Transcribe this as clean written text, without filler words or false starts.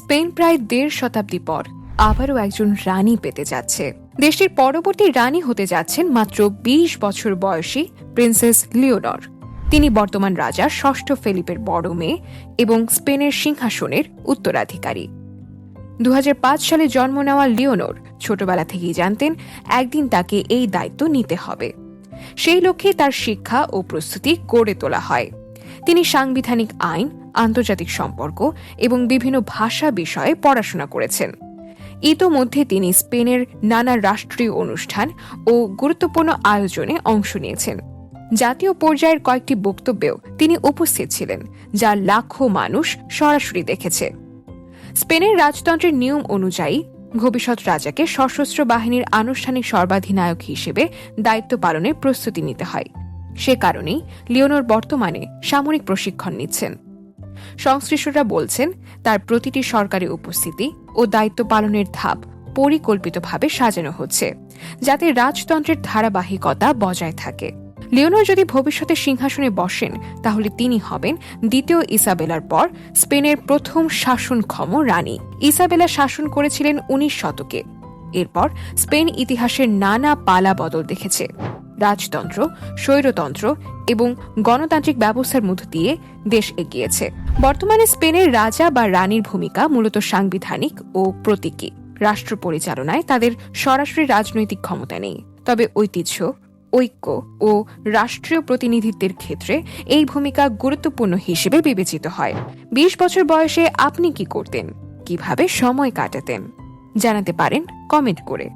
Spain প্রায় ১.৫ শতাব্দী পর আবারও একজন রানী পেতে যাচ্ছে। দেশটির পরবর্তী রানী হতে যাচ্ছেন মাত্র ২০ বছর বয়সী প্রিন্সেস লিওনর। তিনি বর্তমান রাজা ষষ্ঠ ফেলিপের বড় মেয়ে এবং স্পেনের সিংহাসনের উত্তরাধিকারী। ২০০৫ সালে জন্ম নেওয়া লিওনর ছোটবেলা থেকেই জানতেন একদিন তাকে এই দায়িত্ব নিতে হবে। সেই লক্ষ্যে তার শিক্ষা ও প্রস্তুতি গড়ে তোলা হয়। তিনি সাংবিধানিক আইন, আন্তর্জাতিক সম্পর্ক এবং বিভিন্ন ভাষা বিষয়ে পড়াশোনা করেছেন। ইতোমধ্যে তিনি স্পেনের নানা রাষ্ট্রীয় অনুষ্ঠান ও গুরুত্বপূর্ণ আয়োজনে অংশ নিয়েছেন। জাতীয় পর্যায়ের কয়েকটি বক্তব্যেও তিনি উপস্থিত ছিলেন, যা লাখো মানুষ সরাসরি দেখেছে। স্পেনের রাজতন্ত্রের নিয়ম অনুযায়ী ভবিষ্যৎ রাজাকে সশস্ত্র বাহিনীর আনুষ্ঠানিক সর্বাধিনায়ক হিসেবে দায়িত্ব পালনের প্রস্তুতি নিতে হয়। সে কারণেই লিওনর বর্তমানে সামরিক প্রশিক্ষণ নিচ্ছেন। সংশ্লিষ্টরা বলছেন, তার প্রতিটি সরকারি উপস্থিতি ও দায়িত্ব পালনের ধাপ পরিকল্পিতভাবে সাজানো হচ্ছে, যাতে রাজতন্ত্রের ধারাবাহিকতা বজায় থাকে। লিওনর যদি ভবিষ্যতে সিংহাসনে বসেন, তাহলে তিনি হবেন দ্বিতীয় ইসাবেলার পর স্পেনের প্রথম শাসনক্ষম রানী। ইসাবেলা শাসন করেছিলেন ১৯ শতকে। এরপর স্পেন ইতিহাসের নানা পালা বদল দেখেছে। রাজতন্ত্র, স্বৈরতন্ত্র এবং গণতান্ত্রিক ব্যবস্থার মধ্য দিয়ে দেশ এগিয়েছে। বর্তমানে স্পেনের রাজা বা রানীর ভূমিকা মূলত সাংবিধানিক ও প্রতীকী। রাষ্ট্র পরিচালনায় তাদের সরাসরি রাজনৈতিক ক্ষমতা নেই, তবে ঐতিহ্য, ঐক্য ও রাষ্ট্রীয় প্রতিনিধিত্বের ক্ষেত্রে এই ভূমিকা গুরুত্বপূর্ণ হিসেবে বিবেচিত হয়। ২০ বছর বয়সে আপনি কি করতেন? কিভাবে সময় কাটাতেন? জানাতে পারেন কমেন্ট করে।